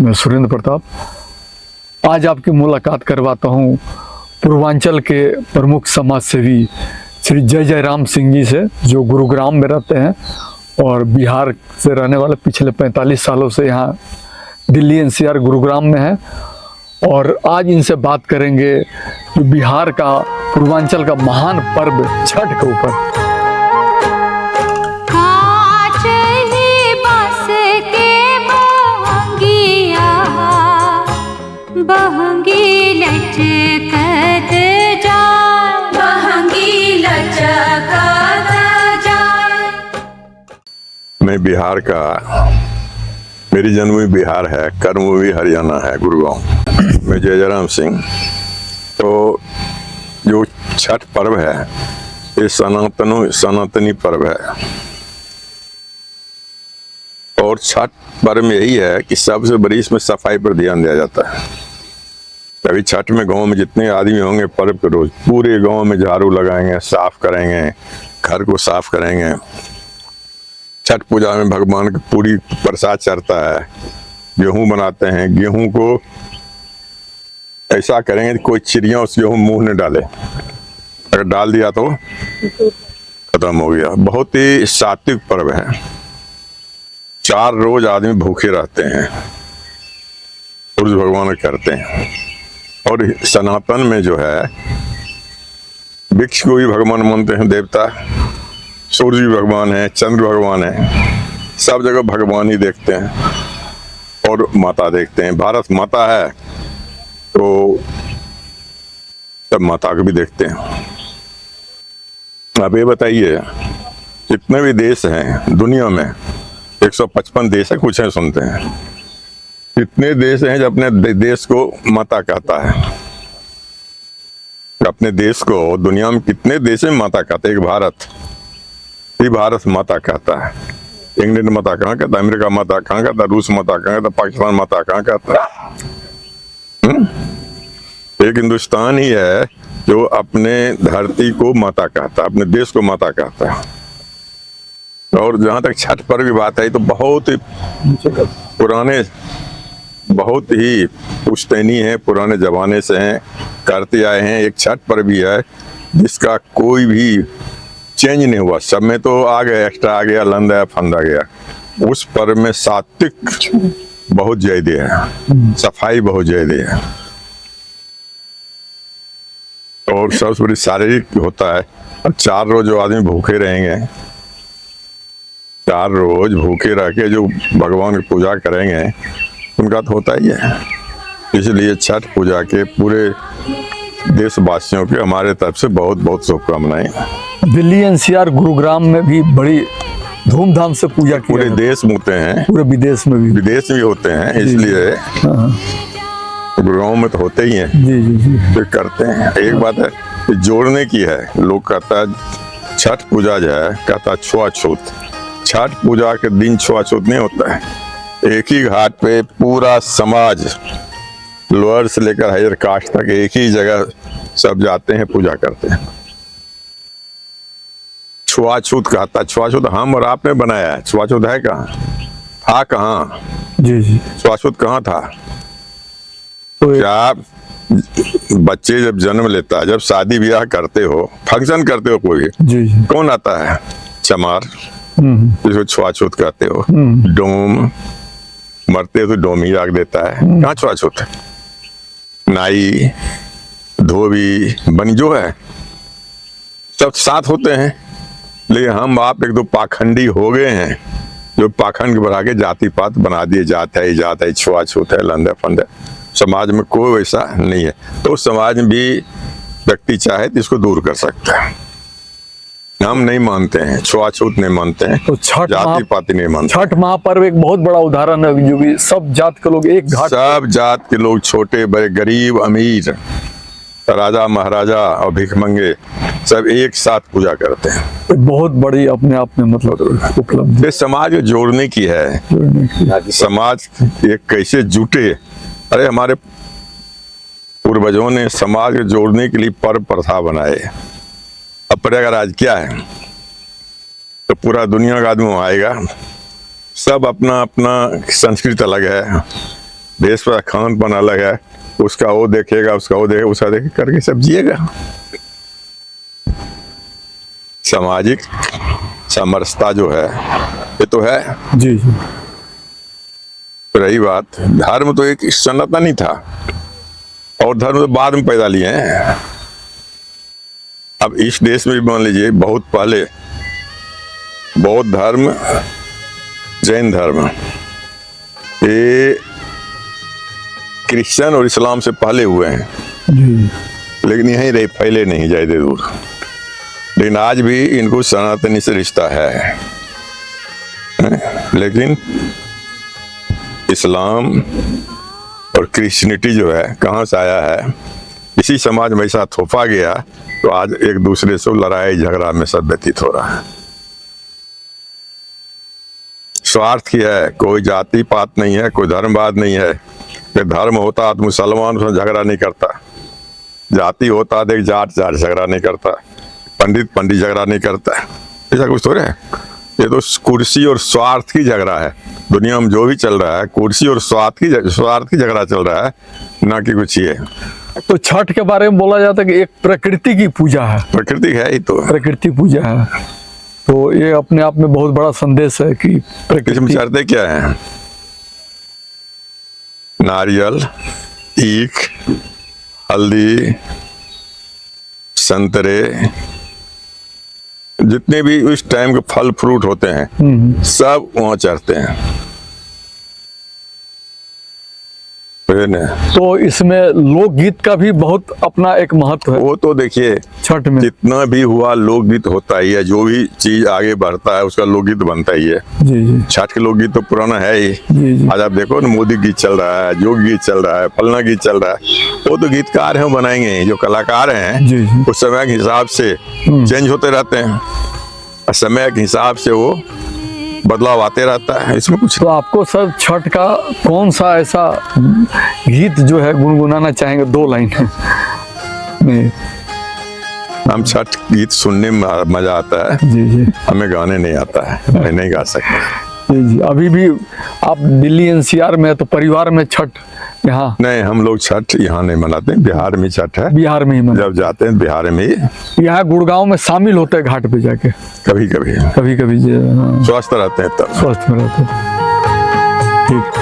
मैं सुरेंद्र प्रताप आज आपकी मुलाकात करवाता हूँ पूर्वांचल के प्रमुख समाज सेवी श्री जय जय राम सिंह जी से, जो गुरुग्राम में रहते हैं और बिहार से रहने वाले पिछले 45 सालों से यहाँ दिल्ली एनसीआर गुरुग्राम में है। और आज इनसे बात करेंगे कि बिहार का पूर्वांचल का महान पर्व छठ के ऊपर। बहंगी लचकत जाए। मैं बिहार का, मेरी जन्मभूमि बिहार है, कर्मभूमि हरियाणा है, गुरुग्राम। मैं जय जय राम सिंह। तो जो छठ पर्व है ये सनातनी पर्व है। और छठ पर्व में यही है कि सबसे बड़ी इसमें सफाई पर ध्यान दिया जाता है। अभी छठ में गांव में जितने आदमी होंगे पर्व के रोज पूरे गांव में झाड़ू लगाएंगे, साफ करेंगे, घर को साफ करेंगे। छठ पूजा में भगवान की पूरी प्रसाद चढ़ता है, गेहूं बनाते हैं। गेहूं को ऐसा करेंगे कि कोई चिड़िया उस गेहूं मुंह न डाले, अगर डाल दिया तो खत्म हो गया। बहुत ही सात्विक पर्व है। 4 रोज आदमी भूखे रहते हैं, सूर्य भगवान करते हैं। और सनातन में जो है वृक्ष को भी भगवान मानते हैं, देवता। सूर्य भी भगवान है, चंद्र भगवान है, सब जगह भगवान ही देखते हैं। और माता देखते हैं, भारत माता है तो सब माता को भी देखते हैं। अब ये बताइए, जितने भी देश हैं दुनिया में, 155 देश है, कुछ है सुनते हैं, कितने देश हैं जो अपने देश को माता कहता है। अपने देश को दुनिया में कितने देश में माता कहते हैं? एक भारत ही भारत माता कहता है। इंग्लैंड माता कहाँ कहता है? अमेरिका माता कहाँ कहता है? रूस माता कहाँ कहता है? पाकिस्तान माता कहाँ कहता है? एक हिंदुस्तान ही है जो अपने धरती को माता कहता है, अपने देश को माता कहता है। और जहाँ तक छठ पर्व की बात है तो बहुत ही पुराने, बहुत ही पुश्तैनी है, पुराने जमाने से हैं, करते आए हैं। एक छठ पर्व भी है जिसका कोई भी चेंज नहीं हुआ। सब में तो आ गया, एक्स्ट्रा आ गया, लंद आया, फंद आ गया। उस पर्व में सात्विक बहुत ज्यादा है, सफाई बहुत ज्यादा है। और सबसे बड़ी शारीरिक होता है। और 4 रोज जो आदमी भूखे रहेंगे, 4 रोज भूखे रह के जो भगवान की पूजा करेंगे उनका तो होता ही है। इसलिए छठ पूजा के पूरे देशवासियों के हमारे तरफ से बहुत बहुत शुभकामनाएं। दिल्ली एनसीआर गुरुग्राम में भी बड़ी धूमधाम से पूजा की पूरे देश में होते हैं, पूरे विदेश में भी होते हैं। इसलिए गुरुग्राम में तो होते ही हैं। जी जी जी तो करते हैं। एक बात है जोड़ने की है। लोग कहता है छठ पूजा जो है, कहता छुआछूत। छठ पूजा के दिन छुआछूत नहीं होता है। एक ही घाट पे पूरा समाज, लोअर से लेकर हायर कास्ट तक एक ही जगह सब जाते हैं, पूजा करते हैं। छुआछूत कहता, छुआछूत हम और आपने बनाया है। छुआछूत है कहाँ, था कहाँ? जी जी छुआछूत कहाँ था? तो क्या बच्चे जब जन्म लेता है, जब शादी ब्याह करते हो, फंक्शन करते हो, कोई जी जी कौन आता है? चमार, जिसको छुआछूत कहते हो। डोम, मरते तो डोम ही आग देता है। कहाँ छुआछूत है? नाई, धोबी, बनिजो है, सब साथ होते हैं। लेकिन हम आप एक दो पाखंडी हो गए हैं, जो पाखंड बढ़ा के जाति पात बना दिए। जात है, जात है, छुआछूत है, लंदे फंदे। समाज में कोई वैसा नहीं है। तो समाज में भी व्यक्ति चाहे तो इसको दूर कर सकता है। हम नहीं मानते हैं, छुआछूत नहीं मानते हैं, तो जाति पाति नहीं मानते। छठ महापर्व एक बहुत बड़ा उदाहरण है, जो भी सब जात के लोग एक घाट, सब जात के लोग, छोटे बड़े, गरीब अमीर, राजा महाराजा और भिखमंगे, सब एक साथ पूजा करते हैं। बहुत बड़ी अपने आप में मतलब उपलब्धि। ये समाज को जोड़ने की है। समाज एक कैसे जुटे। अरे हमारे पूर्वजों ने समाज को जोड़ने के लिए पर्व प्रथा बनाए। अब प्रयागराज क्या है, तो पूरा दुनिया का आदमी आएगा। सब अपना अपना संस्कृति अलग है, देश का खान-पान अलग है, उसका वो देखेगा, उसका वो देखेगा, उसका देखे करके सब जिएगा। सामाजिक समरसता जो है ये तो है। जी जी। रही बात, धर्म तो एक सनातनी था और धर्म तो बाद में पैदा लिए हैं। अब इस देश में भी मान लीजिए बहुत पहले बौद्ध धर्म, जैन धर्म, ये क्रिश्चियन और इस्लाम से पहले हुए हैं, जी लेकिन यहीं रहे, फैले नहीं ज्यादा दूर। लेकिन आज भी इनको सनातनी से रिश्ता है। लेकिन इस्लाम और क्रिश्चियनिटी जो है कहाँ से आया है, इसी समाज में ऐसा थोपा गया, तो आज एक दूसरे से लड़ाई झगड़ा में सब व्यतीत हो रहा है। स्वार्थ की है, कोई जाति पात नहीं है, कोई धर्मवाद नहीं है। अगर धर्म होता तो मुसलमान उसमें झगड़ा नहीं करता, जाति होता तो जाट झगड़ा नहीं करता, पंडित झगड़ा नहीं करता। ऐसा कुछ थोड़ा है। ये तो कुर्सी और स्वार्थ की झगड़ा है। दुनिया में जो भी चल रहा है कुर्सी और स्वार्थ की झगड़ा चल रहा है, ना कि कुछ ये। तो छठ के बारे में बोला जाता है कि एक प्रकृति की पूजा है, प्रकृति है ही तो। प्रकृति पूजा है, तो ये अपने आप में बहुत बड़ा संदेश है कि इसमें प्रकृति। शर्तें क्या है? नारियल, ईख, हल्दी, संतरे, जितने भी उस टाइम के फल फ्रूट होते हैं सब वहां चढ़ते हैं। तो इसमें लोकगीत का भी बहुत अपना एक महत्व है वो तो देखिए, छठ में। जितना भी हुआ लोकगीत होता ही है। जो भी चीज आगे बढ़ता है उसका लोकगीत बनता ही है। जी जी छठ के लोकगीत तो पुराना है ही। जी जी। आज आप देखो ना, मोदी गीत चल रहा है, जोग गीत चल रहा है, फलना गीत चल रहा है। वो तो गीतकार हैं, वो बनाएंगे। जो कलाकार हैं जी जी। उस समय के हिसाब से चेंज होते रहते हैं और समय के हिसाब से वो बदलाव आते रहता है। इसमें कुछ तो आपको सर छठ का कौन सा ऐसा गीत जो है गुनगुनाना चाहेंगे, 2 लाइन में? हम छठ गीत सुनने में मजा आता है, जी जी हमें गाने नहीं आता है, मैं नहीं गा सकता। जी जी। अभी भी आप दिल्ली एनसीआर में है, तो परिवार में छठ यहाँ? नहीं, हम लोग छठ यहाँ नहीं मनाते, बिहार में छठ है। बिहार में ही मना। जब जाते हैं बिहार में ही, यहाँ गुड़गांव में शामिल होते हैं घाट पे जाके कभी कभी कभी कभी। स्वस्थ रहते हैं तब। स्वस्थ में रहते हैं। ठीक।